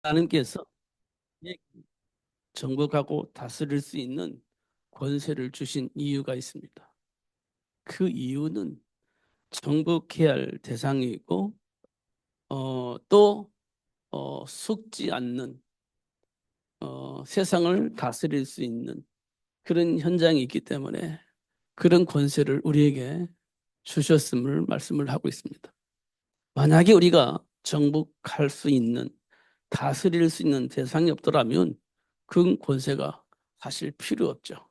하나님께서 정복하고 다스릴 수 있는 권세를 주신 이유가 있습니다. 그 이유는 정복해야 할 대상이 있고 또 속지 않는 세상을 다스릴 수 있는 그런 현장이 있기 때문에 그런 권세를 우리에게 주셨음을 말씀을 하고 있습니다. 만약에 우리가 정복할 수 있는 다스릴 수 있는 대상이 없더라면 그 권세가 사실 필요 없죠.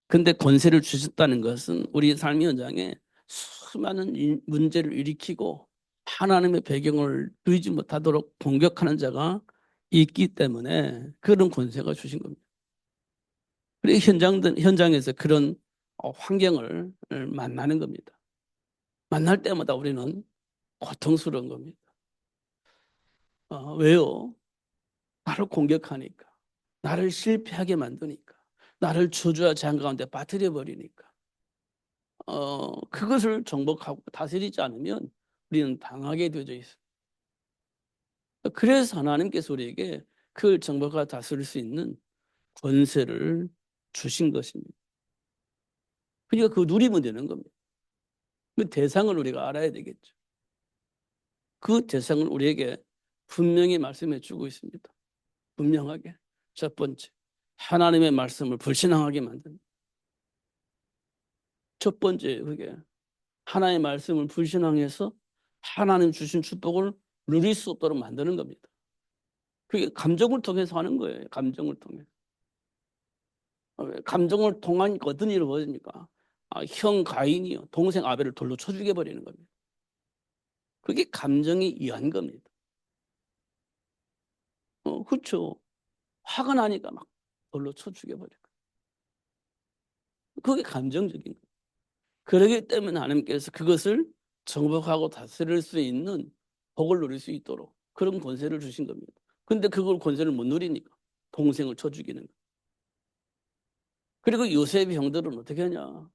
근데 권세를 주셨다는 것은 우리 삶의 현장에 수많은 문제를 일으키고 하나님의 배경을 누리지 못하도록 공격하는 자가 있기 때문에 그런 권세가 주신 겁니다. 그리고 현장에서 그런 환경을 만나는 겁니다. 만날 때마다 우리는 고통스러운 겁니다. 왜요? 나를 공격하니까, 나를 실패하게 만드니까, 나를 저주와 재앙 가운데 빠뜨려 버리니까. 그것을 정복하고 다스리지 않으면 우리는 당하게 되어져 있어요. 그래서 하나님께서 우리에게 그걸 정복하고 다스릴 수 있는 권세를 주신 것입니다. 그러니까 그거 누리면 되는 겁니다. 그 대상을 우리가 알아야 되겠죠. 그 대상을 우리에게 분명히 말씀해 주고 있습니다. 분명하게. 첫 번째, 하나님의 말씀을 불신앙하게 만든다. 첫 번째, 그게 하나님의 말씀을 불신앙해서 하나님 주신 축복을 누릴 수 없도록 만드는 겁니다. 그게 감정을 통해서 하는 거예요. 감정을 통해서. 감정을 통한 어떤 일을 보여줍니까? 형 가인이요, 동생 아벨을 돌로 쳐 죽여버리는 겁니다. 그게 감정이 이한 겁니다. 그렇죠. 화가 나니까 막 돌로 쳐 죽여버려요. 그게 감정적인 거예요. 그러기 때문에 하나님께서 그것을 정복하고 다스릴 수 있는 복을 누릴 수 있도록 그런 권세를 주신 겁니다. 근데 그걸 권세를 못 누리니까 동생을 쳐 죽이는 거예요. 그리고 요셉의 형들은 어떻게 하냐?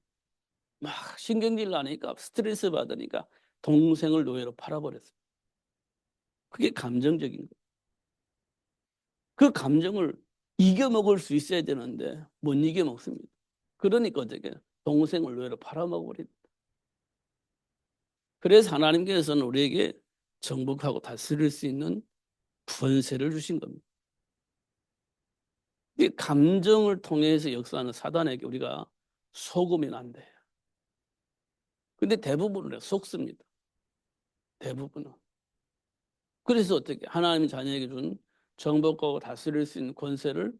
막 신경질 나니까 스트레스 받으니까 동생을 노예로 팔아버렸어요. 그게 감정적인 거예요. 그 감정을 이겨먹을 수 있어야 되는데 못 이겨먹습니다. 그러니까 어떻게 동생을 노예로 팔아먹어버립니다. 그래서 하나님께서는 우리에게 정복하고 다스릴 수 있는 권세를 주신 겁니다. 이 감정을 통해서 역사하는 사단에게 우리가 속으면 안 돼요. 근데 대부분은 속습니다. 대부분은. 그래서 어떻게 하나님 자녀에게 준 정복하고 다스릴 수 있는 권세를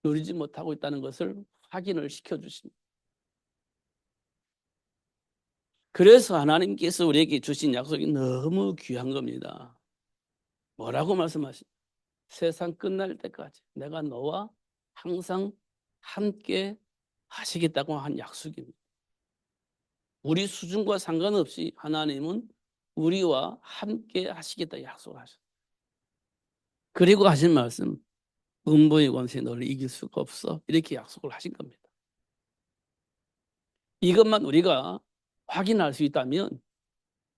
누리지 못하고 있다는 것을 확인을 시켜주십니다. 그래서 하나님께서 우리에게 주신 약속이 너무 귀한 겁니다. 뭐라고 말씀하십니까? 세상 끝날 때까지 내가 너와 항상 함께 하시겠다고 한 약속입니다. 우리 수준과 상관없이 하나님은 우리와 함께 하시겠다 약속하셨어요. 그리고 하신 말씀, 음부의 권세 너를 이길 수가 없어. 이렇게 약속을 하신 겁니다. 이것만 우리가 확인할 수 있다면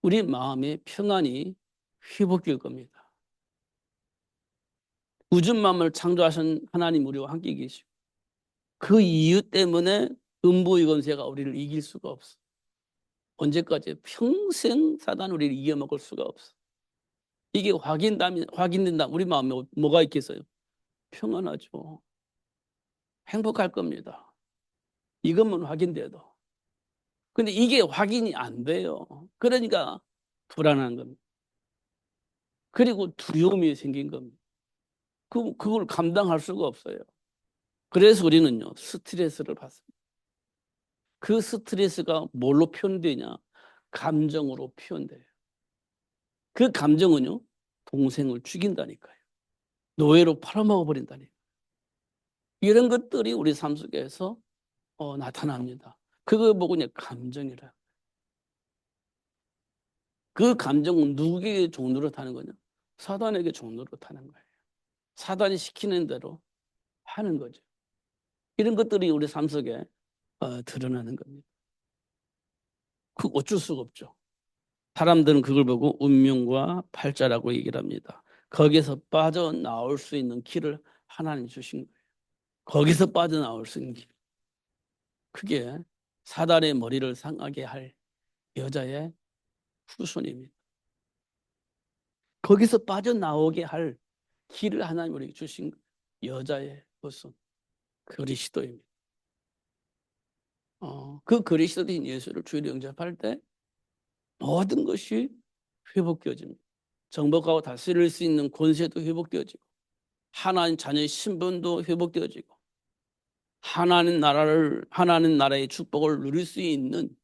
우리 마음의 평안이 회복될 겁니다. 우주 만물을 창조하신 하나님 우리와 함께 계시고 그 이유 때문에 음부의 권세가 우리를 이길 수가 없어. 언제까지? 평생 사단 우리를 이겨먹을 수가 없어. 이게 확인된다. 우리 마음에 뭐가 있겠어요? 평안하죠. 행복할 겁니다. 이것만 확인돼도. 근데 이게 확인이 안 돼요. 그러니까 불안한 겁니다. 그리고 두려움이 생긴 겁니다. 그걸 감당할 수가 없어요. 그래서 우리는요, 스트레스를 받습니다. 그 스트레스가 뭘로 표현되냐? 감정으로 표현돼요. 그 감정은요, 동생을 죽인다니까요. 노예로 팔아먹어 버린다니까요. 이런 것들이 우리 삶 속에서 나타납니다. 그걸 보고 이제 감정이라. 그 감정은 누구에게 종로를 타는 거냐? 사단에게 종로를 타는 거예요. 사단이 시키는 대로 하는 거죠. 이런 것들이 우리 삶 속에 드러나는 겁니다. 그 어쩔 수가 없죠. 사람들은 그걸 보고 운명과 팔자라고 얘기를 합니다. 거기서 빠져나올 수 있는 길을 하나님 주신 거예요. 거기서 빠져나올 수 있는 길. 그게 사단의 머리를 상하게 할 여자의 후손입니다. 거기서 빠져나오게 할 길을 하나님 우리에게 주신 여자의 후손 그리스도입니다. 그 그리스도인 예수를 주로 영접할 때 모든 것이 회복되어집니다. 정복하고 다스릴 수 있는 권세도 회복되어지고 하나님 자녀의 신분도 회복되어지고 하나님 나라의 축복을 누릴 수 있는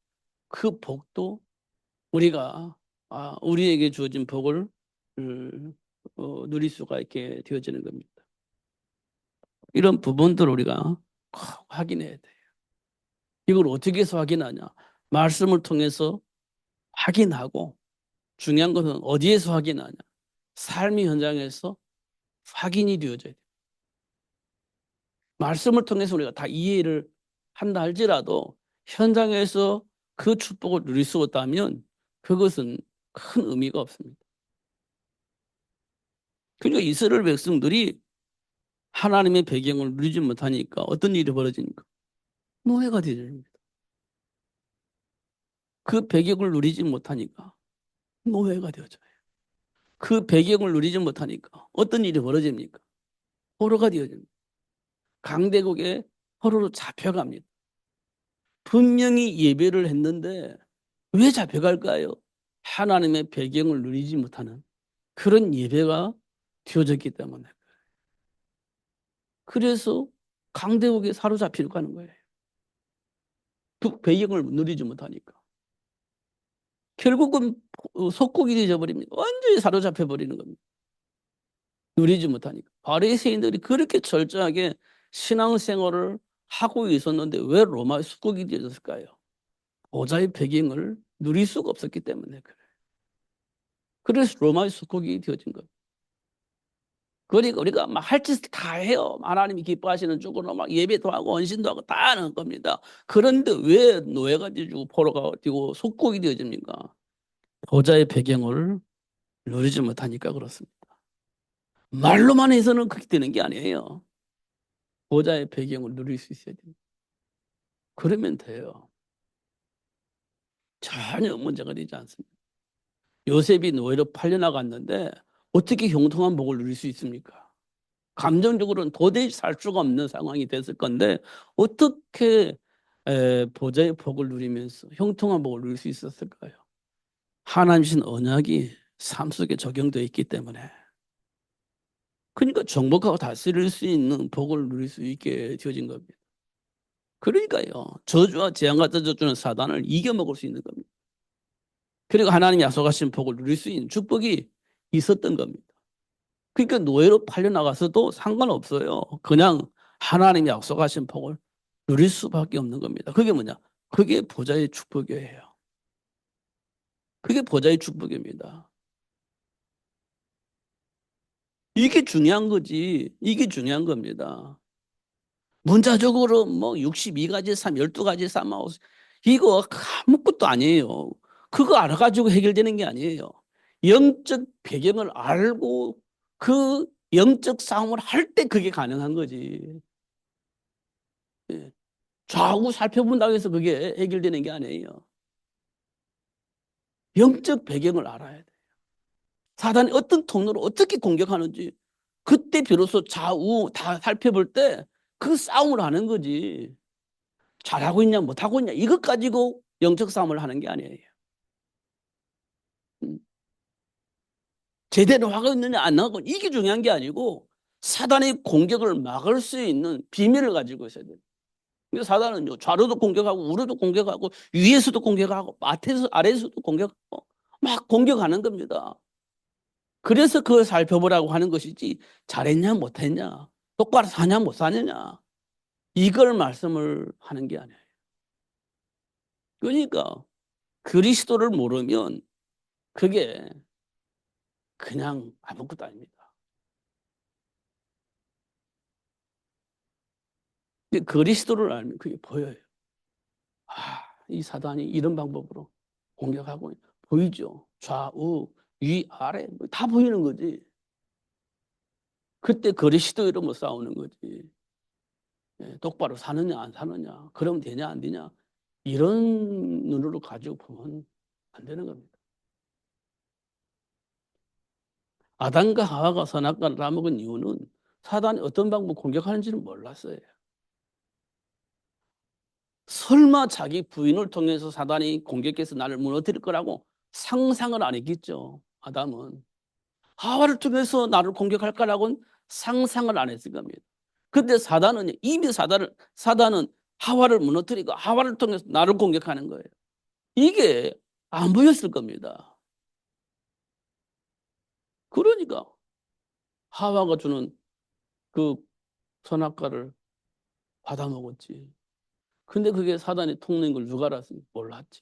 그 복도 우리에게 주어진 복을 누릴 수가 있게 되어지는 겁니다. 이런 부분들을 우리가 꼭 확인해야 돼요. 이걸 어떻게 해서 확인하냐? 말씀을 통해서 확인하고 중요한 것은 어디에서 확인하냐? 삶의 현장에서 확인이 되어져야 돼요. 말씀을 통해서 우리가 다 이해를 한다 할지라도 현장에서 그 축복을 누릴 수 없다면 그것은 큰 의미가 없습니다. 그러니까 이스라엘 백성들이 하나님의 배경을 누리지 못하니까 어떤 일이 벌어집니까? 노예가 되집니다. 그 배경을 누리지 못하니까 노예가 되어져요. 그 배경을 누리지 못하니까 어떤 일이 벌어집니까? 포로가 되어집니다. 강대국에 포로로 잡혀갑니다. 분명히 예배를 했는데 왜 잡혀갈까요? 하나님의 배경을 누리지 못하는 그런 예배가 되어졌기 때문에. 그래서 강대국에 사로잡히려고 하는 거예요. 그 배경을 누리지 못하니까. 결국은 속국이 되어버립니다. 완전히 사로잡혀 버리는 겁니다. 누리지 못하니까. 바리새인들이 그렇게 철저하게 신앙생활을 하고 있었는데 왜 로마의 속국이 되어졌을까요? 보좌의 배경을 누릴 수가 없었기 때문에 그래요. 그래서 로마의 속국이 되어진 거예요. 그러니까 우리가 막 할 짓 다 해요. 하나님이 기뻐하시는 쪽으로 막 예배도 하고 언신도 하고 다 하는 겁니다. 그런데 왜 노예가 되고 포로가 되고 속국이 되어집니까? 보좌의 배경을 누리지 못하니까 그렇습니다. 말로만 해서는 그렇게 되는 게 아니에요. 보좌의 배경을 누릴 수 있어야 됩니다. 그러면 돼요. 전혀 문제가 되지 않습니다. 요셉이 노예로 팔려나갔는데 어떻게 형통한 복을 누릴 수 있습니까? 감정적으로는 도저히 살 수가 없는 상황이 됐을 건데 어떻게 보좌의 복을 누리면서 형통한 복을 누릴 수 있었을까요? 하나님 주신 언약이 삶 속에 적용되어 있기 때문에. 그러니까 정복하고 다스릴 수 있는 복을 누릴 수 있게 되어진 겁니다. 그러니까요. 저주와 재앙 같은 저주는 사단을 이겨먹을 수 있는 겁니다. 그리고 하나님이 약속하신 복을 누릴 수 있는 축복이 있었던 겁니다. 그러니까 노예로 팔려나가서도 상관없어요. 그냥 하나님이 약속하신 복을 누릴 수밖에 없는 겁니다. 그게 뭐냐? 그게 보좌의 축복이에요. 그게 보좌의 축복입니다. 이게 중요한 거지. 이게 중요한 겁니다. 문자적으로 뭐 62가지 삶, 12가지 삶, 이거 아무것도 아니에요. 그거 알아가지고 해결되는 게 아니에요. 영적 배경을 알고 그 영적 싸움을 할 때 그게 가능한 거지. 예. 좌우 살펴본다고 해서 그게 해결되는 게 아니에요. 영적 배경을 알아야 돼. 사단이 어떤 통로로 어떻게 공격하는지 그때 비로소 좌우 다 살펴볼 때 그 싸움을 하는 거지. 잘하고 있냐 못하고 있냐 이것 가지고 영적 싸움을 하는 게 아니에요. 제대로 하고 있느냐 안 하고 이게 중요한 게 아니고 사단의 공격을 막을 수 있는 비밀을 가지고 있어야 돼요. 사단은요 좌로도 공격하고 우로도 공격하고 위에서도 공격하고 아래에서도 공격하고 막 공격하는 겁니다. 그래서 그걸 살펴보라고 하는 것이지 잘했냐 못했냐 똑바로 사냐 못 사느냐 이걸 말씀을 하는 게 아니에요. 그러니까 그리스도를 모르면 그게 그냥 아무것도 아닙니다. 근데 그리스도를 알면 그게 보여요. 이 사단이 이런 방법으로 공격하고 보이죠. 좌우 위 아래 다 보이는 거지. 그때 그리스도 이름으로 싸우는 거지. 예, 똑바로 사느냐 안 사느냐, 그러면 되냐 안 되냐, 이런 눈으로 가지고 보면 안 되는 겁니다. 아담과 하와가 선악과를 따먹은 이유는 사단이 어떤 방법 공격하는지는 몰랐어요. 설마 자기 부인을 통해서 사단이 공격해서 나를 무너뜨릴 거라고 상상을 안 했겠죠. 아담은 하와를 통해서 나를 공격할 거라고는 상상을 안 했을 겁니다. 근데 사단은 이미 사단은 하와를 무너뜨리고 하와를 통해서 나를 공격하는 거예요. 이게 안 보였을 겁니다. 그러니까 하와가 주는 그 선악과를 받아먹었지. 근데 그게 사단이 통로인 걸 누가 알았으니 몰랐지.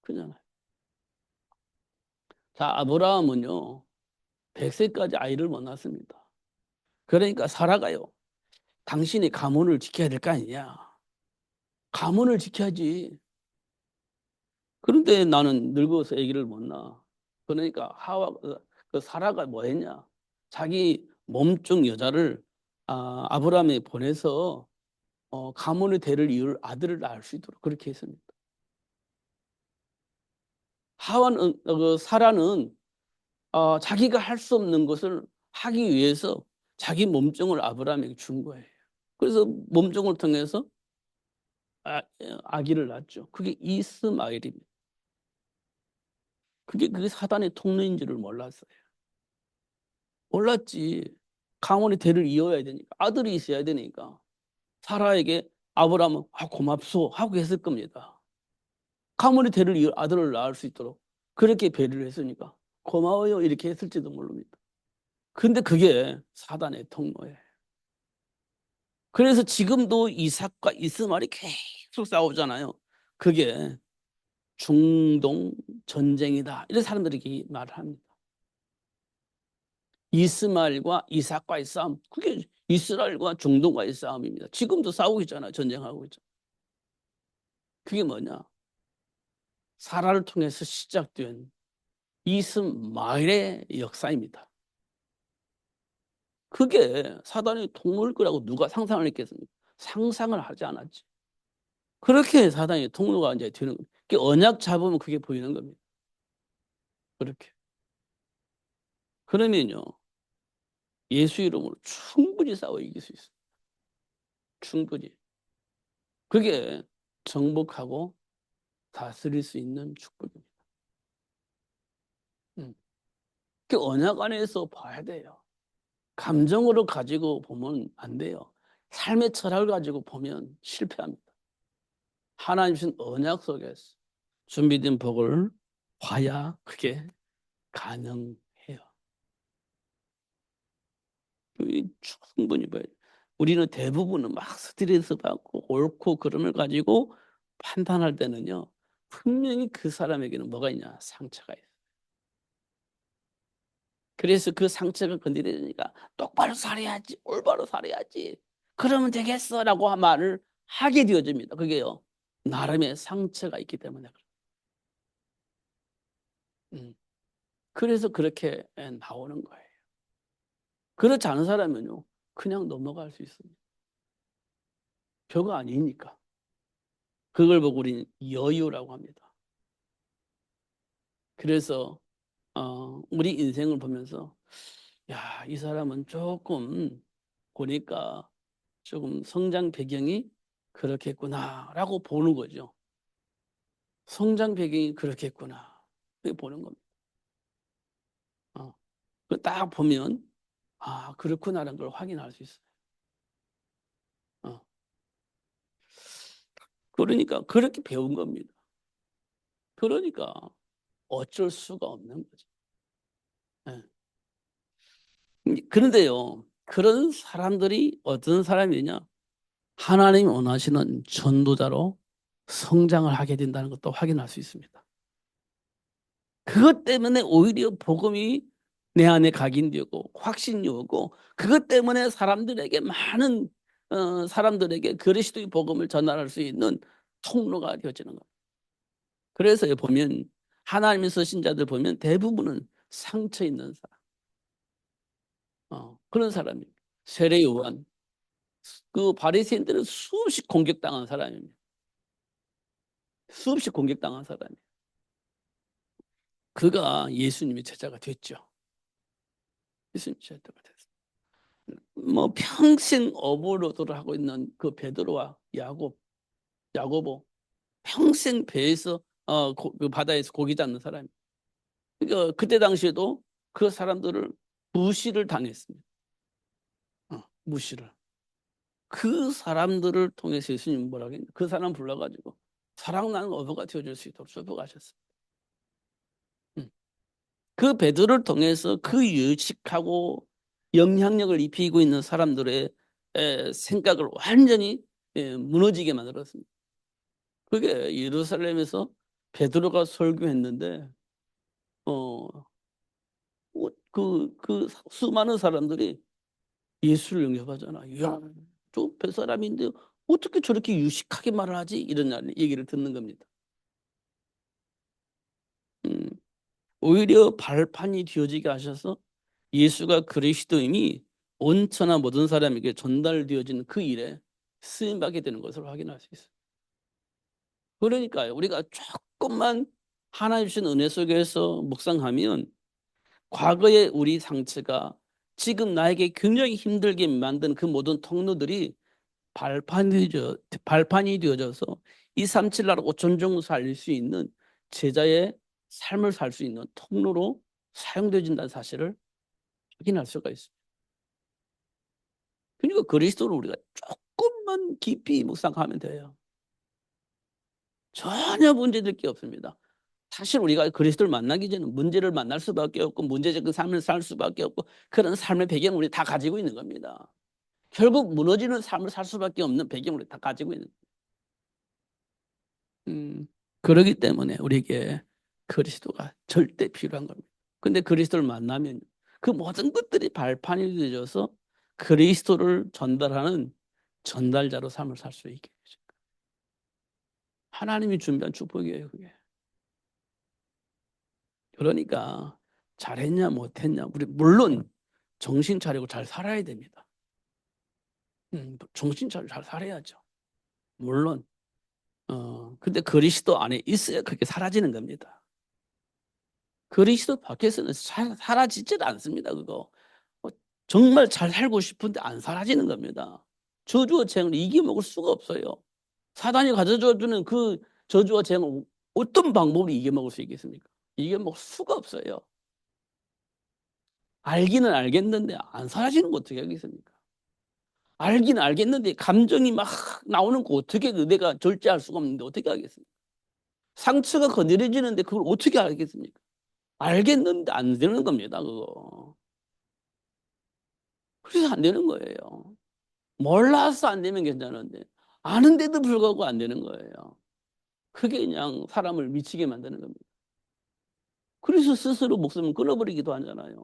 그잖아요. 자, 아브라함은요, 100세까지 아이를 못 낳습니다. 그러니까 사라가요, 당신이 가문을 지켜야 될 거 아니냐. 가문을 지켜야지. 그런데 나는 늙어서 아기를 못 낳아. 그러니까 그 사라가 뭐 했냐. 자기 몸종 여자를 아브라함에 보내서 가문의 대를 이을 아들을 낳을 수 있도록 그렇게 했습니다. 사라는 자기가 할 수 없는 것을 하기 위해서 자기 몸종을 아브라함에게 준 거예요. 그래서 몸종을 통해서 아기를 낳았죠. 그게 이스마엘입니다. 그게 사단의 통로인 줄을 몰랐어요. 몰랐지. 가문의 대를 이어야 되니까, 아들이 있어야 되니까 사라에게 아브라함은 고맙소 하고 했을 겁니다. 가문의 대를 이어 아들을 낳을 수 있도록 그렇게 배려를 했으니까 고마워요 이렇게 했을지도 모릅니다. 근데 그게 사단의 통로예요. 그래서 지금도 이삭과 이스마엘이 계속 싸우잖아요. 그게 중동 전쟁이다, 이런 사람들이 말을 합니다. 이스마엘과 이삭과의 싸움, 그게 이스라엘과 중동과의 싸움입니다. 지금도 싸우고 있잖아요. 전쟁하고 있죠. 그게 뭐냐? 사라를 통해서 시작된 이스마엘의 역사입니다. 그게 사단의 통로일 거라고 누가 상상을 했겠습니까? 상상을 하지 않았지. 그렇게 사단의 통로가 이제 되는 겁니다. 언약 잡으면 그게 보이는 겁니다. 그렇게. 그러면요, 예수 이름으로 충분히 싸워 이길 수 있어요. 충분히. 그게 정복하고 다스릴 수 있는 축복입니다. 그 언약 안에서 봐야 돼요. 감정으로 가지고 보면 안 돼요. 삶의 철학을 가지고 보면 실패합니다. 하나님 주신 언약 속에서 준비된 복을 봐야 그게 가능해요. 충분히 봐야 돼요. 우리는 대부분은 막 스트레스 받고 옳고 그름을 가지고 판단할 때는요, 분명히 그 사람에게는 뭐가 있냐? 상처가 있어요. 그래서 그 상처가 건드리니까 똑바로 살아야지, 올바로 살아야지, 그러면 되겠어라고 말을 하게 되어집니다. 그게요, 나름의 상처가 있기 때문에 그래요. 그래서 그렇게 나오는 거예요. 그렇지 않은 사람은요, 그냥 넘어갈 수 있습니다. 별거 아니니까. 그걸 보고 우리는 여유라고 합니다. 그래서 우리 인생을 보면서, 야, 이 사람은 조금 보니까 조금 성장 배경이 그렇겠구나라고 보는 거죠. 성장 배경이 그렇겠구나. 그렇게 보는 겁니다. 딱 보면, 그렇구나라는 걸 확인할 수 있어요. 어. 그러니까 그렇게 배운 겁니다. 그러니까 어쩔 수가 없는 거죠. 예. 그런데요, 그런 사람들이 어떤 사람이냐? 하나님이 원하시는 전도자로 성장을 하게 된다는 것도 확인할 수 있습니다. 그것 때문에 오히려 복음이 내 안에 각인되고 확신이 오고, 그것 때문에 사람들에게 많은 사람들에게 그리스도의 복음을 전달할 수 있는 통로가 되어지는 겁니다. 그래서 보면 하나님의 쓰신 자들 보면 대부분은 상처 있는 사람, 그런 사람입니다. 세례 요한. 그 바리새인들은 수없이 공격당한 사람입니다. 수없이 공격당한 사람이에요. 그가 예수님의 제자가 됐죠. 예수님 제자가 됐어요. 뭐 평생 어부로도를 하고 있는 그 베드로와 야고보 평생 배에서 그 바다에서 고기 잡는 사람이. 그러니까 그때 당시에도 그 사람들을 무시를 당했습니다. 무시를. 그 사람들을 통해서 예수님 뭐라고 했냐? 그 사람 불러가지고 사랑나는 어부가 되어줄 수 있도록 축복하셨어요. 그 베드로를 통해서 그 유식하고 영향력을 입히고 있는 사람들의 생각을 완전히 무너지게 만들었습니다. 그게 예루살렘에서 베드로가 설교했는데 어, 그 수많은 사람들이 예수를 영접하잖아. 이야, 저 뱃사람인데 어떻게 저렇게 유식하게 말을 하지? 이런 얘기를 듣는 겁니다. 음, 오히려 발판이 뒤어지게 하셔서 예수가 그리스도임이 온천하 모든 사람에게 전달되어지는 그 일에 쓰임받게 되는 것을 확인할 수 있어요. 그러니까요, 우리가 조금만 하나님 주신 은혜 속에서 묵상하면 과거의 우리 상처가 지금 나에게 굉장히 힘들게 만든 그 모든 통로들이 발판이 되어져서 237나라고 존중 살릴 수 있는 제자의 삶을 살 수 있는 통로로 사용되어진다는 사실을 확인할 수가 있습니다. 그러니까 그리스도를 우리가 조금만 깊이 묵상하면 돼요. 전혀 문제될 게 없습니다. 사실 우리가 그리스도를 만나기 전에 문제를 만날 수밖에 없고 문제적 삶을 살 수밖에 없고 그런 삶의 배경을 우리 다 가지고 있는 겁니다. 결국 무너지는 삶을 살 수밖에 없는 배경을 다 가지고 있는 그러기 때문에 우리에게 그리스도가 절대 필요한 겁니다. 근데 그리스도를 만나면 그 모든 것들이 발판이 되어져서 그리스도를 전달하는 전달자로 삶을 살 수 있게 되죠. 하나님이 준비한 축복이에요, 그게. 그러니까 잘했냐 못했냐 우리 물론 정신 차리고 잘 살아야 됩니다. 정신 차리고 잘 살아야죠. 물론 근데 그리스도 안에 있어야 그게 사라지는 겁니다. 그리스도 밖에서는 사라지질 않습니다. 그거 정말 잘 살고 싶은데 안 사라지는 겁니다. 저주와 재앙을 이겨먹을 수가 없어요. 사단이 가져다 주는 그 저주와 재앙을 어떤 방법으로 이겨먹을 수 있겠습니까? 이겨먹을 수가 없어요. 알기는 알겠는데 안 사라지는 거 어떻게 하겠습니까? 알기는 알겠는데 감정이 막 나오는 거 어떻게 내가 절제할 수가 없는데 어떻게 하겠습니까? 상처가 거느려지는데 그걸 어떻게 알겠습니까? 알겠는데 안 되는 겁니다, 그거. 그래서 안 되는 거예요. 몰라서 안 되면 괜찮은데 아는데도 불구하고 안 되는 거예요. 그게 그냥 사람을 미치게 만드는 겁니다. 그래서 스스로 목숨을 끊어버리기도 하잖아요.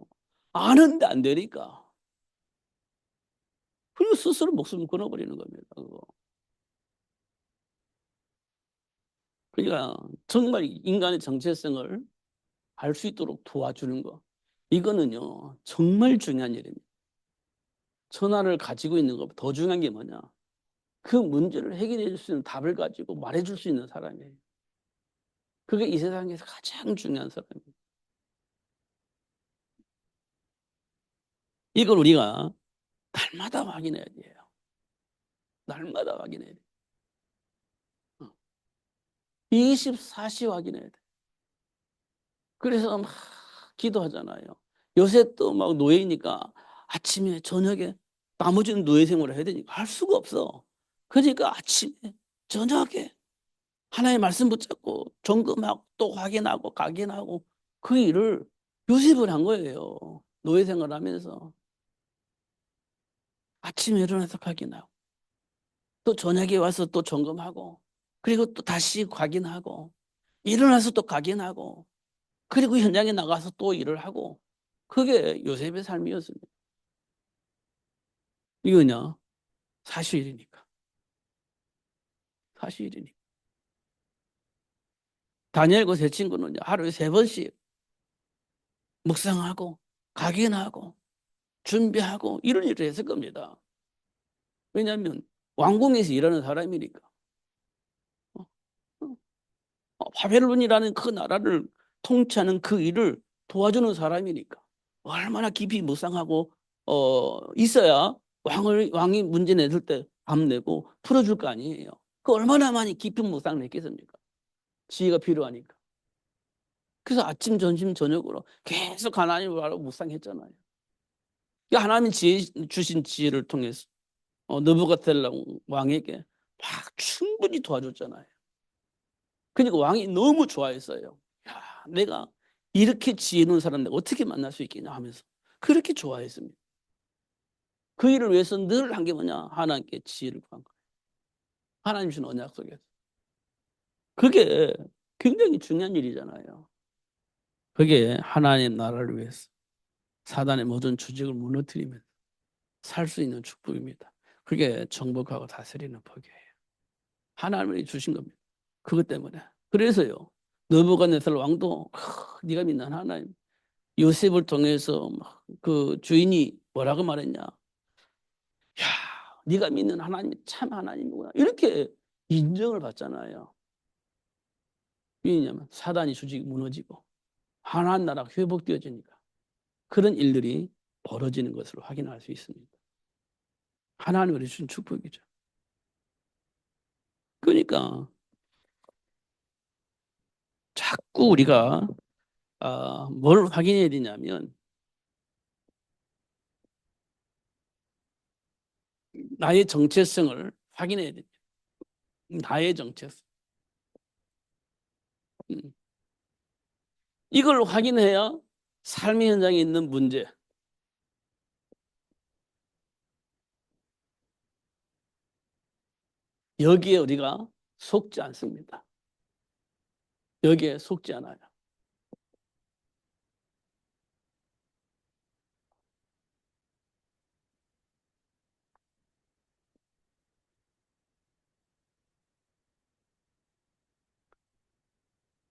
아는데 안 되니까. 그리고 스스로 목숨을 끊어버리는 겁니다. 그거. 그러니까 정말 인간의 정체성을 알 수 있도록 도와주는 거. 이거는요, 정말 중요한 일입니다. 천하를 가지고 있는 것 더 중요한 게 뭐냐? 그 문제를 해결해 줄 수 있는 답을 가지고 말해 줄 수 있는 사람이에요. 그게 이 세상에서 가장 중요한 사람입니다. 이걸 우리가 날마다 확인해야 돼요. 날마다 확인해야 돼요. 24시 확인해야 돼. 그래서 막 기도하잖아요. 요새 또 막 노예니까 아침에 저녁에 나머지는 노예 생활을 해야 되니까 할 수가 없어. 그러니까 아침에 저녁에 하나의 말씀 붙잡고 점검하고 또 확인하고 각인하고 그 일을 요셉을 한 거예요. 노예 생활하면서 아침에 일어나서 확인하고 또 저녁에 와서 또 점검하고 그리고 또 다시 확인하고 일어나서 또 각인하고 그리고 현장에 나가서 또 일을 하고 그게 요셉의 삶이었습니다. 이거냐? 사실이니까. 사실이니까. 다니엘과 세 친구는 하루에 3번씩 묵상하고 각인하고 준비하고 이런 일을 했을 겁니다. 왜냐하면 왕궁에서 일하는 사람이니까. 어, 바벨론이라는 그 나라를 통치하는 그 일을 도와주는 사람이니까 얼마나 깊이 묵상하고 있어야 왕이 문제 냈을 때 밤내고 풀어줄 거 아니에요. 그 얼마나 많이 깊은 묵상을 했겠습니까? 지혜가 필요하니까. 그래서 아침, 점심, 저녁으로 계속 하나님을 바라고 묵상했잖아요. 하나님 주신 지혜를 통해서 느부갓네살 왕에게 막 충분히 도와줬잖아요. 그러니까 왕이 너무 좋아했어요. 야, 내가 이렇게 지혜 있는 사람 내가 어떻게 만날 수 있겠냐 하면서 그렇게 좋아했습니다. 그 일을 위해서 늘 한 게 뭐냐? 하나님께 지혜를 구한 거예요. 하나님 주신 언약 속에서. 그게 굉장히 중요한 일이잖아요. 그게 하나님 나라를 위해서 사단의 모든 조직을 무너뜨리면 살 수 있는 축복입니다. 그게 정복하고 다스리는 복이에요. 하나님이 주신 겁니다. 그것 때문에. 그래서요. 느부갓네살 왕도 네가 믿는 하나님 요셉을 통해서 그 주인이 뭐라고 말했냐? 야, 네가 믿는 하나님이 참 하나님이구나. 이렇게 인정을 받잖아요. 왜냐하면 사단이 조직이 무너지고 하나님 나라가 회복되어지니까 그런 일들이 벌어지는 것을 확인할 수 있습니다. 하나님을 주신 축복이죠. 그러니까 자꾸 우리가 뭘 확인해야 되냐면 나의 정체성을 확인해야 됩니다. 나의 정체성. 음. 이걸 확인해야 삶의 현장에 있는 문제, 여기에 우리가 속지 않습니다. 여기에 속지 않아요.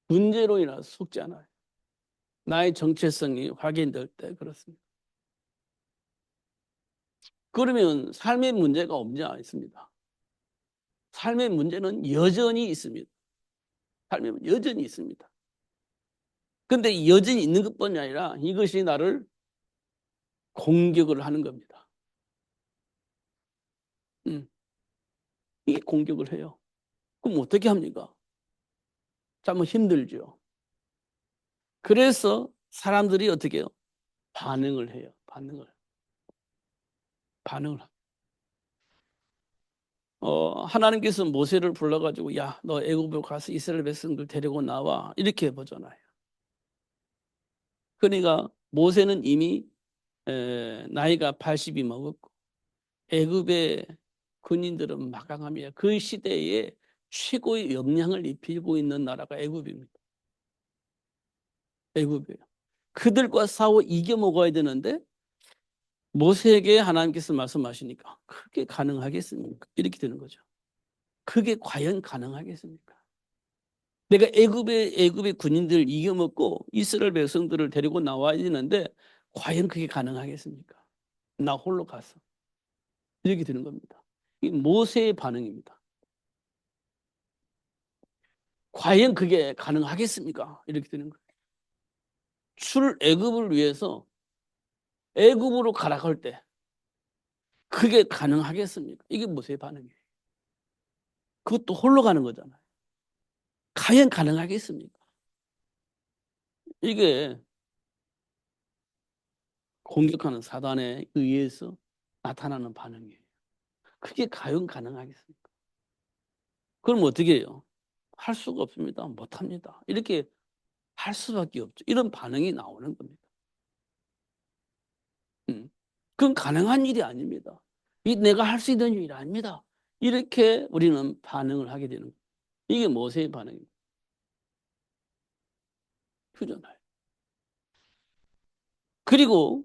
문제로 인해서 속지 않아요. 나의 정체성이 확인될 때 그렇습니다. 그러면 삶의 문제가 없냐 있습니다. 삶의 문제는 여전히 있습니다. 삶의 문제 여전히 있습니다. 근데 여전히 있는 것뿐이 아니라 이것이 나를 공격을 하는 겁니다. 이게 공격을 해요. 그럼 어떻게 합니까? 참 힘들죠. 그래서 사람들이 어떻게 해요? 반응을 해요. 반응을. 하나님께서 모세를 불러가지고 야, 너 애굽으로 가서 이스라엘 백성들 데리고 나와 이렇게 보잖아요. 그러니까 모세는 이미 나이가 80이 먹었고 애굽의 군인들은 막강합니다. 그 시대에 최고의 영향을 입히고 있는 나라가 애굽입니다. 애굽이에요. 그들과 싸워 이겨 먹어야 되는데 모세에게 하나님께서 말씀하시니까 그게 가능하겠습니까? 이렇게 되는 거죠. 그게 과연 가능하겠습니까? 내가 애굽의 군인들 이겨먹고 이스라엘 백성들을 데리고 나와야 되는데 과연 그게 가능하겠습니까? 나 홀로 가서 이렇게 되는 겁니다. 이 모세의 반응입니다. 과연 그게 가능하겠습니까? 이렇게 되는 거예요. 출애굽을 위해서 애굽으로 가라 할 때 그게 가능하겠습니까? 이게 모세의 반응이에요. 그것도 홀로 가는 거잖아요. 과연 가능하겠습니까? 이게 공격하는 사단에 의해서 나타나는 반응이에요. 그게 과연 가능하겠습니까? 그럼 어떻게 해요? 할 수가 없습니다. 못합니다. 이렇게 할 수밖에 없죠. 이런 반응이 나오는 겁니다. 그건 가능한 일이 아닙니다. 이 내가 할 수 있는 일이 아닙니다. 이렇게 우리는 반응을 하게 되는 거예요. 이게 모세의 반응입니다. 휴전할. 그리고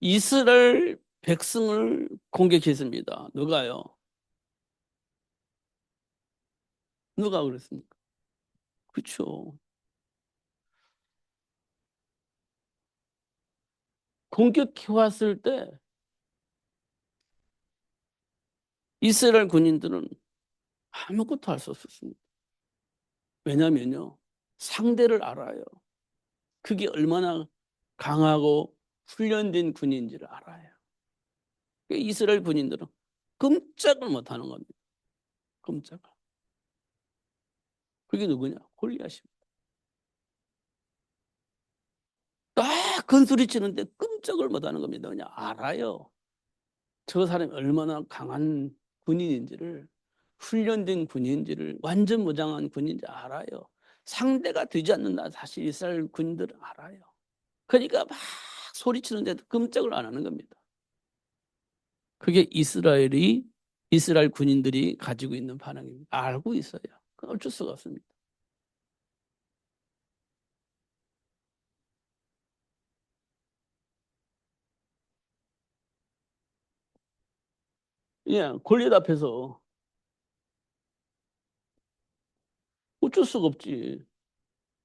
이스라엘 백성을 공격했습니다. 누가요? 누가 그랬습니까? 그렇죠. 공격해 왔을 때 이스라엘 군인들은 아무것도 할 수 없었습니다. 왜냐면요, 상대를 알아요. 그게 얼마나 강하고 훈련된 군인지를 알아요. 이스라엘 군인들은 끔짝을 못 하는 겁니다. 끔짝을. 그게 누구냐? 골리앗입니다. 딱 건소리 치는데 끔짝을 못 하는 겁니다. 그냥 알아요. 저 사람이 얼마나 강한 군인인지를, 훈련된 군인인지를, 완전 무장한 군인인지 알아요. 상대가 되지 않는다. 사실 이스라엘 군인들은 알아요. 그러니까 막 소리치는데도 끔짝을 안 하는 겁니다. 그게 이스라엘 군인들이 가지고 있는 반응입니다. 알고 있어요. 어쩔 수가 없습니다. 예, 골리앗 앞에서 어쩔 수가 없지.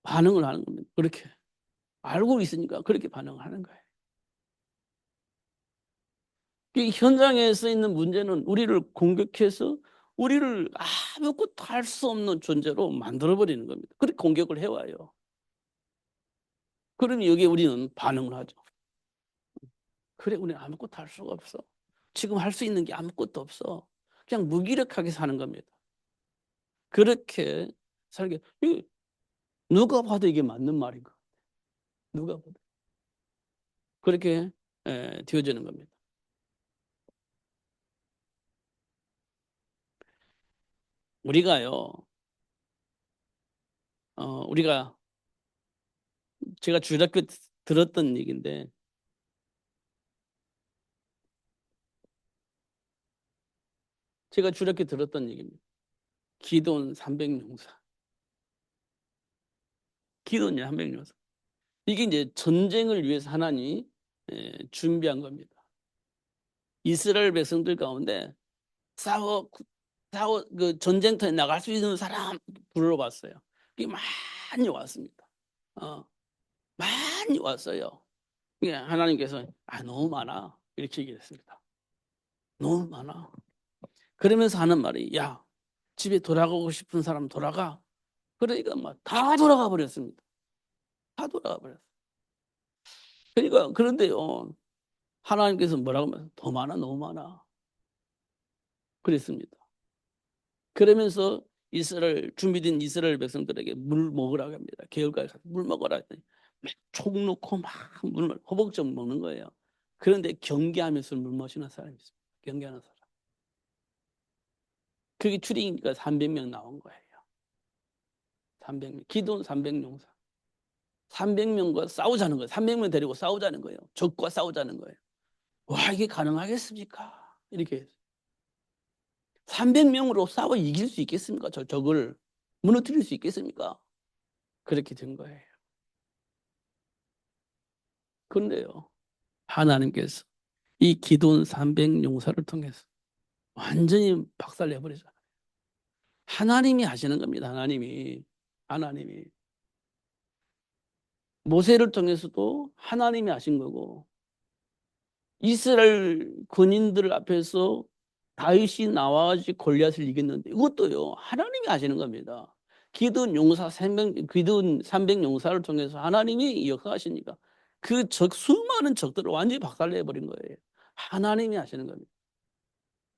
반응을 하는 겁니다. 그렇게. 알고 있으니까 그렇게 반응을 하는 거예요. 이 현장에 서 있는 문제는 우리를 공격해서 우리를 아무것도 할 수 없는 존재로 만들어버리는 겁니다. 그렇게 공격을 해와요. 그러니 여기에 우리는 반응을 하죠. 그래, 우리는 아무것도 할 수가 없어. 지금 할 수 있는 게 아무것도 없어. 그냥 무기력하게 사는 겁니다. 그렇게 살게. 누가 봐도 이게 맞는 말인 거. 누가 봐도. 그렇게 되어지는 겁니다. 우리가요, 우리가 제가 주일학교 들었던 얘기인데, 제가 주일학교 들었던 얘기입니다. 기돈 300용사. 기돈 300용사. 이게 이제 전쟁을 위해서 하나님이 준비한 겁니다. 이스라엘 백성들 가운데 싸워 그 전쟁터에 나갈 수 있는 사람 불러봤어요. 그게 많이 왔습니다. 많이 왔어요. 하나님께서 너무 많아 이렇게 얘기했습니다. 너무 많아. 그러면서 하는 말이, 야, 집에 돌아가고 싶은 사람 돌아가. 그러니까 막 다 돌아가 버렸습니다. 다 돌아가 버렸어. 그러니까 그런데요, 하나님께서 뭐라고 하면 더 많아, 너무 많아. 그랬습니다. 그러면서 준비된 이스라엘 백성들에게 물 먹으라고 합니다. 개울가에 가서 물 먹으라 했더니 촉 놓고 막 물을 허벅지 먹는 거예요. 그런데 경계하면서 물 마시는 사람이 있습니다. 경계하는 사람. 그게 추리니까 300명 나온 거예요. 300명. 기돈 300용사. 300명과 싸우자는 거예요. 300명 데리고 싸우자는 거예요. 적과 싸우자는 거예요. 와, 이게 가능하겠습니까? 이렇게 해서. 300명으로 싸워 이길 수 있겠습니까? 적을 무너뜨릴 수 있겠습니까? 그렇게 된 거예요. 그런데요, 하나님께서 이 기돈 300용사를 통해서 완전히 박살내버리잖아요. 하나님이 하시는 겁니다. 하나님이 모세를 통해서도 하나님이 하신 거고, 이스라엘 군인들 앞에서 다윗이 나와가지고 골리앗을 이겼는데 이것도요 하나님이 하시는 겁니다. 기돈 300 용사를 통해서 하나님이 역사하시니까 그 수많은 적들을 완전히 박살내 버린 거예요. 하나님이 하시는 겁니다.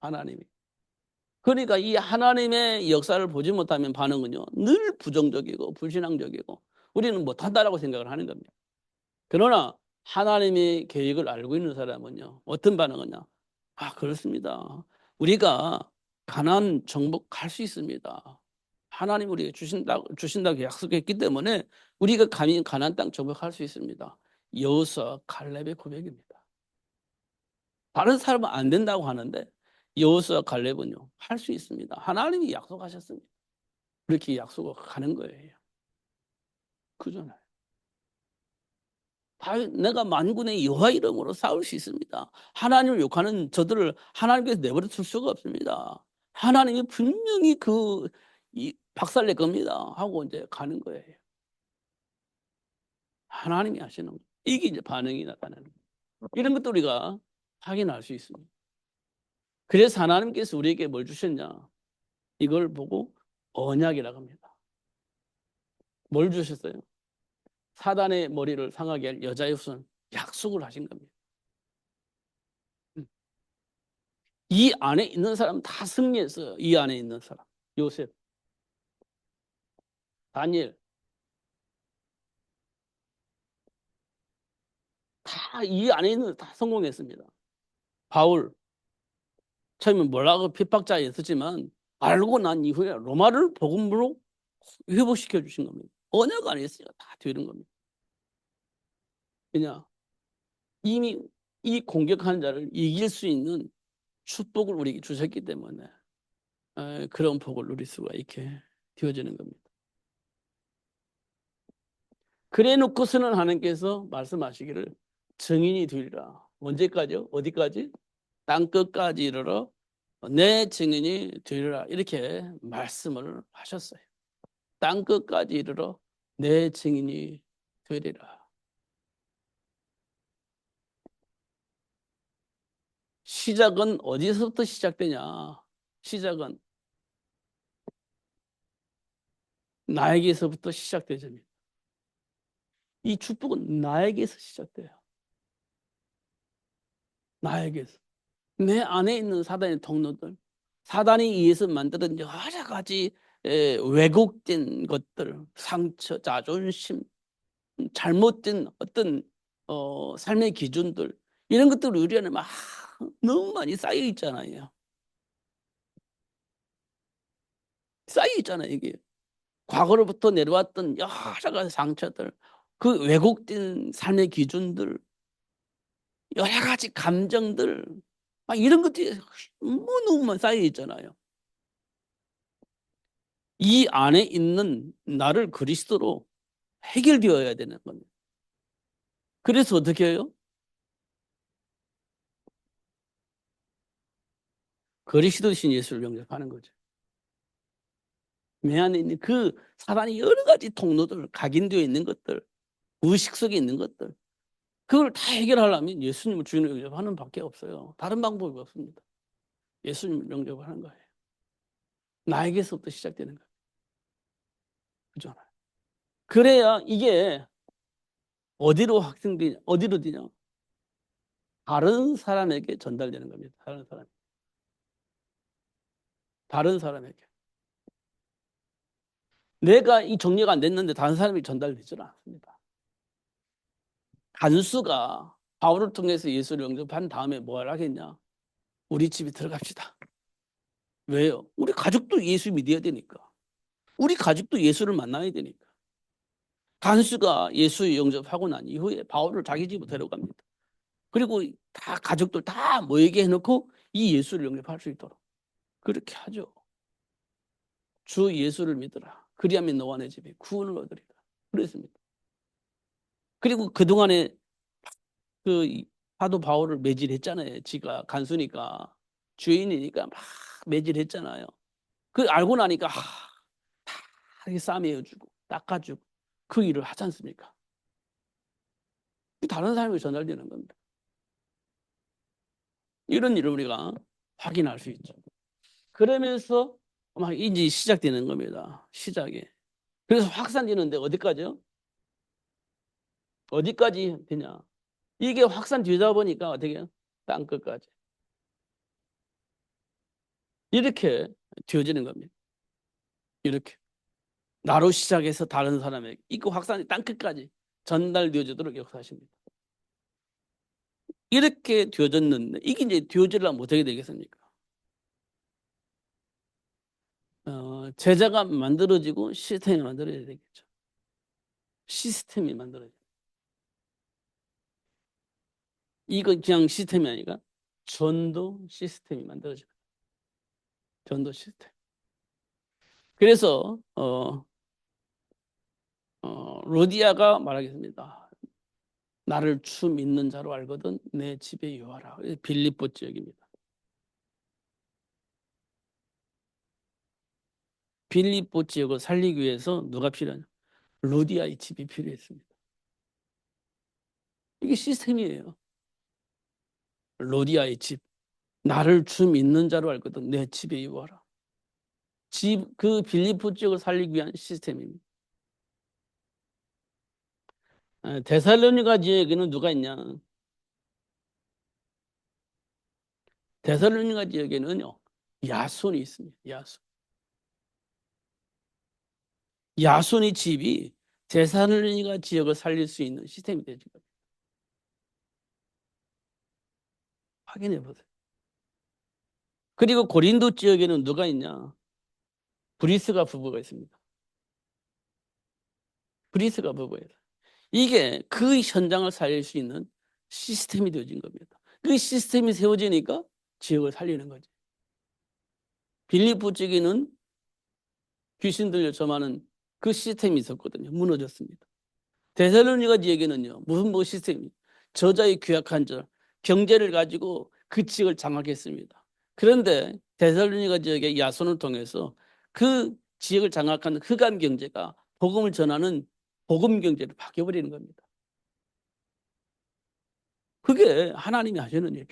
하나님이. 그러니까 이 하나님의 역사를 보지 못하면 반응은요 늘 부정적이고 불신앙적이고 우리는 못한다라고 생각을 하는 겁니다. 그러나 하나님의 계획을 알고 있는 사람은요 어떤 반응이냐? 그렇습니다. 우리가 가나안 정복할 수 있습니다. 하나님 우리에게 주신다고 약속했기 때문에 우리가 감히 가나안 땅 정복할 수 있습니다. 여호수아 갈렙의 고백입니다. 다른 사람은 안 된다고 하는데 여호수아 갈렙은요 할 수 있습니다. 하나님이 약속하셨습니다. 그렇게 약속을 가는 거예요. 그잖아요. 내가 만군의 여호와 이름으로 싸울 수 있습니다. 하나님을 욕하는 저들을 하나님께서 내버려 둘 수가 없습니다. 하나님이 분명히 박살낼 겁니다 하고 이제 가는 거예요. 하나님이 하시는 거. 이게 이제 반응이 나타나는 거예요. 이런 것도 우리가 확인할 수 있습니다. 그래서 하나님께서 우리에게 뭘 주셨냐? 이걸 보고 언약이라고 합니다. 뭘 주셨어요? 사단의 머리를 상하게 할 여자의 후손 약속을 하신 겁니다. 이 안에 있는 사람 다 승리했어요. 이 안에 있는 사람. 요셉, 다니엘 다 이 안에 있는 다 성공했습니다. 바울 처음에 뭐라고 핍박자였었지만 알고 난 이후에 로마를 복음으로 회복시켜 주신 겁니다. 언약 안에 있으니까 다 되는 겁니다. 왜냐? 이미 이 공격하는 자를 이길 수 있는 축복을 우리에게 주셨기 때문에 그런 복을 누릴 수가 있게 되어지는 겁니다. 그래 놓고서는 하나님께서 말씀하시기를 증인이 되리라. 언제까지요? 어디까지? 땅 끝까지 이르러 내 증인이 되리라. 이렇게 말씀을 하셨어요. 땅 끝까지 이르러 내 증인이 되리라. 시작은 어디서부터 시작되냐? 시작은 나에게서부터 시작되죠. 이 축복은 나에게서 시작돼요. 나에게서. 내 안에 있는 사단의 통로들, 사단이 의해서 만드는 여러 가지 왜곡된 것들, 상처, 자존심, 잘못된 어떤 삶의 기준들 이런 것들이 우리 안에 막 너무 많이 쌓여 있잖아요. 쌓여 있잖아요, 이게. 과거로부터 내려왔던 여러 가지 상처들, 그 왜곡된 삶의 기준들, 여러 가지 감정들, 막 이런 것들이 너무 쌓여 있잖아요. 이 안에 있는 나를 그리스도로 해결되어야 되는 겁니다. 그래서 어떻게 해요? 그리스도신 예수를 영접하는 거죠. 내 안에 있는 그 사단이 여러 가지 통로들, 각인되어 있는 것들, 의식 속에 있는 것들, 그걸 다 해결하려면 예수님을 주인으로 영접하는 밖에 없어요. 다른 방법이 없습니다. 예수님을 영접하는 거예요. 나에게서부터 시작되는 거예요. 그죠? 그래야 이게 어디로 확증되냐, 어디로 되냐? 다른 사람에게 전달되는 겁니다. 다른 사람. 다른 사람에게. 내가 이 정리가 안 됐는데 다른 사람이 전달되지는 않습니다. 간수가 바울을 통해서 예수를 영접한 다음에 뭘 하겠냐? 우리 집에 들어갑시다. 왜요? 우리 가족도 예수 믿어야 되니까. 우리 가족도 예수를 만나야 되니까. 간수가 예수 영접하고 난 이후에 바울을 자기 집으로 데려갑니다. 그리고 다 가족들 다 모이게 해놓고 이 예수를 영접할 수 있도록 그렇게 하죠. 주 예수를 믿으라. 그리하면 너와 내 집에 구원을 얻으리라. 그랬습니다. 그리고 그동안에 그 사도 바울을 매질했잖아요. 지가 간수니까 주인이니까 막 매질했잖아요. 그 알고 나니까 다 싸매어주고 닦아주고 그 일을 하지 않습니까? 다른 사람에게 전달되는 겁니다. 이런 일을 우리가 확인할 수 있죠. 그러면서 막 이제 시작되는 겁니다. 시작이. 그래서 확산되는데 어디까지요? 어디까지 되냐? 이게 확산되다 보니까 어떻게 해요? 땅 끝까지. 이렇게 되어지는 겁니다. 이렇게. 나로 시작해서 다른 사람에게 이거 확산이 땅 끝까지 전달되어지도록 역사하십니다. 이렇게 되어졌는데 이게 이제 되어지려면 어떻게 되겠습니까? 제자가 만들어지고 시스템이 만들어져야 되겠죠. 시스템이 만들어져. 이거 그냥 시스템이 아니라 전도 시스템이 만들어져요. 전도 시스템. 그래서 로디아가 말하겠습니다. 나를 주 믿는 자로 알거든 내 집에 유하라. 빌립보 지역입니다. 빌립보 지역을 살리기 위해서 누가 필요하냐? 로디아의 집이 필요했습니다. 이게 시스템이에요. 로디아의 집. 나를 주 믿는 자로 알거든 내 집에 이와라. 그 빌립보 지역을 살리기 위한 시스템입니다. 데살로니가 지역에는 누가 있냐? 데살로니가 지역에는요, 야손이 있습니다. 야손의 집이 데살로니가 지역을 살릴 수 있는 시스템이 되죠. 확인해 보세요. 그리고 고린도 지역에는 누가 있냐? 브리스가 부부가 있습니다. 브리스가 부부예요. 이게 그 현장을 살릴 수 있는 시스템이 되어진 겁니다. 그 시스템이 세워지니까 지역을 살리는 거죠. 빌립보 쪽에는 귀신 들려 점하는 그 시스템이 있었거든요. 무너졌습니다. 데살로니가 지역에는요. 무슨 뭐 시스템이 저자의 귀약한 자 경제를 가지고 그 지역을 장악했습니다. 그런데 데살로니가 지역의 야손을 통해서 그 지역을 장악한 흑암 경제가 복음을 전하는 복음 경제로 바뀌어버리는 겁니다. 그게 하나님이 하시는 일이에요.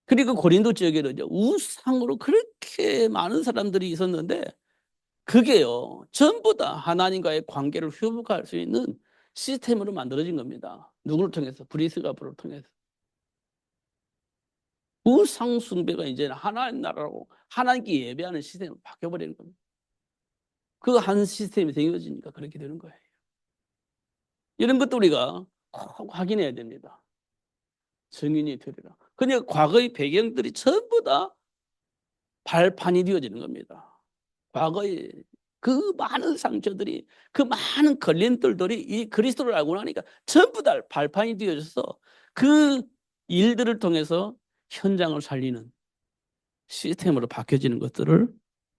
그리고 고린도 지역에는요. 우상으로 그렇게 많은 사람들이 있었는데 그게요. 전부 다 하나님과의 관계를 회복할 수 있는 시스템으로 만들어진 겁니다. 누구를 통해서? 브리스가브를 통해서. 우상 숭배가 이제는 하나님 나라로 하나님께 예배하는 시스템으로 바뀌어버리는 겁니다. 그 한 시스템이 생겨지니까 그렇게 되는 거예요. 이런 것도 우리가 꼭 확인해야 됩니다. 증인이 되리라. 그러니까 과거의 배경들이 전부 다 발판이 되어지는 겁니다. 과거의 그 많은 상처들이 그 많은 걸림돌들이 이 그리스도를 알고 나니까 전부 다 발판이 되어져서 그 일들을 통해서 현장을 살리는 시스템으로 바뀌어지는 것들을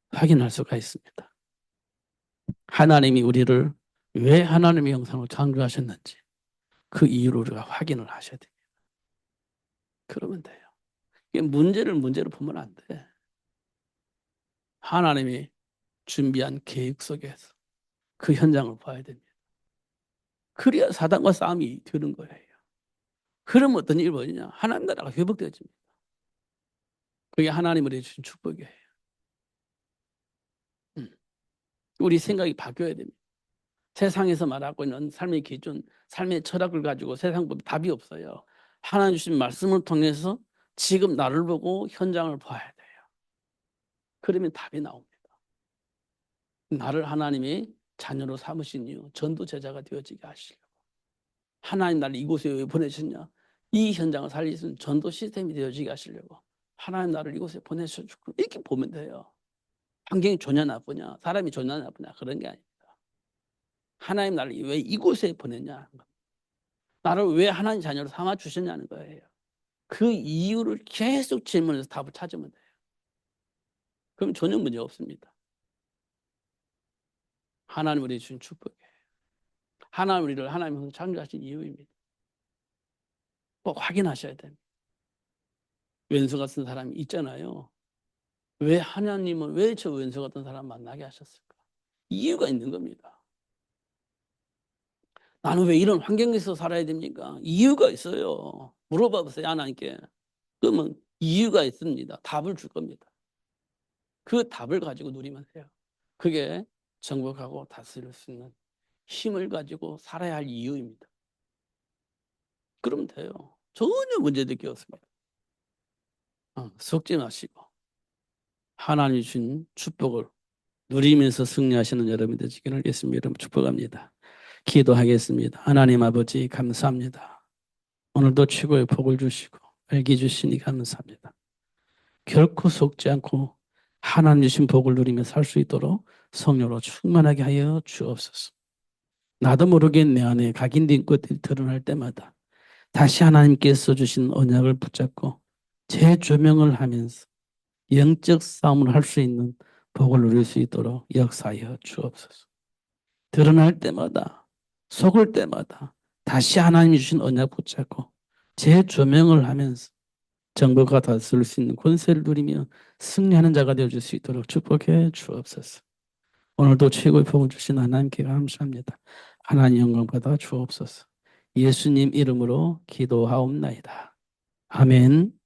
확인할 수가 있습니다. 하나님이 우리를 왜 하나님의 형상으로 창조하셨는지 그 이유를 우리가 확인을 하셔야 됩니다. 그러면 돼요. 문제를 문제로 보면 안 돼. 하나님이 준비한 계획 속에서 그 현장을 봐야 됩니다. 그래야 사단과 싸움이 되는 거예요. 그럼 어떤 일이 벌어지냐? 하나님 나라가 회복되어집니다. 그게 하나님을 주신 축복이에요. 우리 생각이 바뀌어야 됩니다. 세상에서 말하고 있는 삶의 기준, 삶의 철학을 가지고 세상 보면 답이 없어요. 하나님 주신 말씀을 통해서 지금 나를 보고 현장을 봐야 돼요. 그러면 답이 나옵니다. 나를 하나님이 자녀로 삼으신 이유, 전도 제자가 되어지게 하시려고. 하나님 나를 이곳에 왜 보내셨냐? 이 현장을 살릴 수 있는 전도 시스템이 되어지게 하시려고. 하나님 나를 이곳에 보내셨고 이렇게 보면 돼요. 환경이 좋냐 나쁘냐, 사람이 좋냐 나쁘냐 그런 게 아닙니다. 하나님 나를 왜 이곳에 보냈냐, 나를 왜 하나님 자녀로 삼아 주셨냐는 거예요. 그 이유를 계속 질문해서 답을 찾으면 돼요. 그럼 전혀 문제 없습니다. 하나님 우리 주신 축복이에요. 하나님 우리를 하나님께서 창조하신 이유입니다. 꼭 확인하셔야 됩니다. 왼수 같은 사람이 있잖아요. 왜 하나님은 왜 저 왼수 같은 사람 만나게 하셨을까? 이유가 있는 겁니다. 나는 왜 이런 환경에서 살아야 됩니까? 이유가 있어요. 물어봐 보세요, 하나님께. 그러면 이유가 있습니다. 답을 줄 겁니다. 그 답을 가지고 누리면 돼요. 그게 정복하고 다스릴 수 있는 힘을 가지고 살아야 할 이유입니다. 그러면 돼요. 전혀 문제될 게 없습니다. 속지 마시고 하나님 주신 축복을 누리면서 승리하시는 여러분이 되시기를 예수님 이름으로 축복합니다. 기도하겠습니다. 하나님 아버지 감사합니다. 오늘도 최고의 복을 주시고 알게 주시니 감사합니다. 결코 속지 않고 하나님 주신 복을 누리며 살 수 있도록 성령으로 충만하게 하여 주옵소서. 나도 모르게 내 안에 각인된 것들이 드러날 때마다 다시 하나님께서 주신 언약을 붙잡고 재조명을 하면서 영적 싸움을 할 수 있는 복을 누릴 수 있도록 역사하여 주옵소서. 드러날 때마다 속을 때마다 다시 하나님이 주신 언약 붙잡고 재조명을 하면서 정복과 다스릴 수 있는 권세를 누리며 승리하는 자가 되어줄 수 있도록 축복해 주옵소서. 오늘도 최고의 복을 주신 하나님께 감사합니다. 하나님 영광 받아 주옵소서. 예수님 이름으로 기도하옵나이다. 아멘.